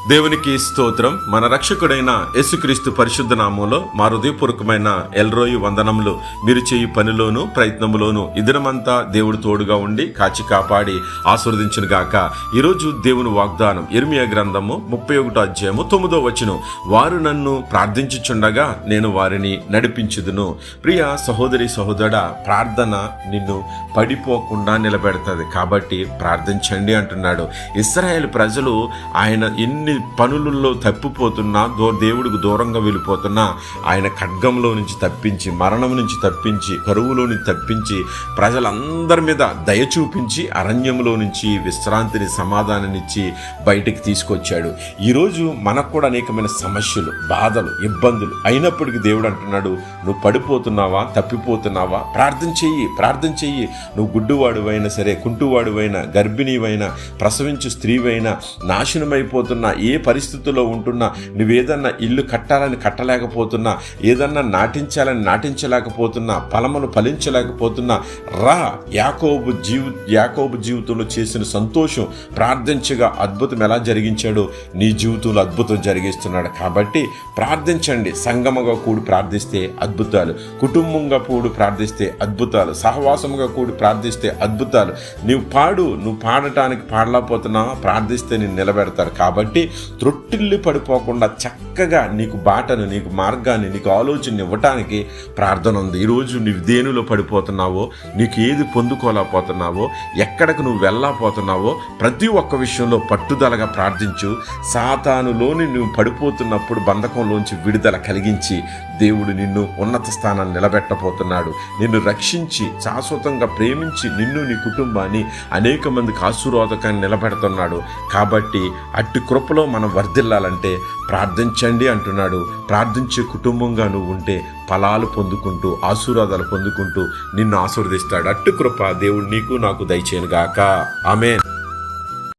దేవునికి స్తోత్రం. మన రక్షకుడైన యేసుక్రీస్తు పరిశుద్ధ నామంలో మా హృదయపూర్వకమైన ఎల్రోయి వందనములు. మీరు చేయు పనిలోను ప్రయత్నములోను ఇదినమంతా దేవుడు తోడుగా ఉండి కాచి కాపాడి ఆశీర్వదించును గాక. ఈరోజు దేవుని వాగ్దానం యిర్మీయా గ్రంథము 31వ అధ్యాయము 9వ వచనం. వారు నన్ను ప్రార్థించుచుండగా నేను వారిని నడిపించుదును. ప్రియ సహోదరి సహోదరుడా, ప్రార్థన నిన్ను పడిపోకుండా నిలబెడతాది. కాబట్టి ప్రార్థించండి అంటున్నాడు. ఇశ్రాయేలు ప్రజలు ఆయన ఎన్ని పనులలో తప్పిపోతున్నా, దేవుడికి దూరంగా వెళ్ళిపోతున్నా, ఆయన ఖడ్గంలో నుంచి తప్పించి, మరణం నుంచి తప్పించి, కరువులో నుంచి తప్పించి, ప్రజలందరి మీద దయ చూపించి అరణ్యంలో నుంచి విశ్రాంతిని, సమాధానాన్నిచ్చి బయటికి తీసుకొచ్చాడు. ఈరోజు మనకు కూడా అనేకమైన సమస్యలు, బాధలు, ఇబ్బందులు అయినప్పటికీ దేవుడు అంటున్నాడు, నువ్వు పడిపోతున్నావా, తప్పిపోతున్నావా, ప్రార్థన చెయ్యి. నువ్వు గుడ్డువాడువైనా సరే, కుంటువాడువైనా, గర్భిణీవైనా, ప్రసవించు స్త్రీవైనా, నాశనమైపోతున్నా, ఏ పరిస్థితుల్లో ఉంటున్నా, నువ్వేదన్నా ఇల్లు కట్టాలని కట్టలేకపోతున్నా, ఏదన్నా నాటించాలని నాటించలేకపోతున్నా, ఫలములు ఫలించలేకపోతున్నా, యాకోబు జీవితంలో చేసిన సంతోషం ప్రార్థించగా అద్భుతం ఎలా జరిగించాడో నీ జీవితంలో అద్భుతం జరిగిస్తున్నాడు. కాబట్టి ప్రార్థించండి. సంగమగా కూడి ప్రార్థిస్తే అద్భుతాలు, కుటుంబంగా కూడి ప్రార్థిస్తే అద్భుతాలు, సహవాసముగా కూడి ప్రార్థిస్తే అద్భుతాలు. నువ్వు పాడటానికి పాడలేకపోతున్నావా, ప్రార్థిస్తే నేను నిలబెడతారు. కాబట్టి త్రొట్టిల్లి పడిపోకుండా చక్కగా నీకు బాటను, నీకు మార్గాన్ని, నీకు ఆలోచన ఇవ్వటానికి ప్రార్థన ఉంది. ఈరోజు నువ్వు దేనిలో పడిపోతున్నావో, నీకు ఏది పొందుకోలేకపోతున్నావో, ఎక్కడికి నువ్వు వెళ్ళకపోతున్నావో ప్రతి ఒక్క విషయంలో పట్టుదలగా ప్రార్థించు. సాతానులోని నువ్వు పడిపోతున్నప్పుడు బంధకంలోంచి విడుదల కలిగించి దేవుడు నిన్ను ఉన్నత స్థానాన్ని నిలబెట్టబోతున్నాడు. నిన్ను రక్షించి శాశ్వతంగా ప్రేమించి నిన్ను, నీ కుటుంబాన్ని అనేక మందికి ఆశీర్వాదకాన్ని నిలబెడుతున్నాడు. కాబట్టి అట్టి కృపలో మనం వర్ధిల్లాలంటే ప్రార్థించండి అంటున్నాడు. ప్రార్థించే కుటుంబంగా నువ్వు ఉంటే ఫలాలు పొందుకుంటూ, ఆశీర్వాదాలు పొందుకుంటూ నిన్ను ఆశీర్వదిస్తాడు. అట్టి కృప దేవుడు నీకు నాకు దయచేయను గాక. ఆమేన్.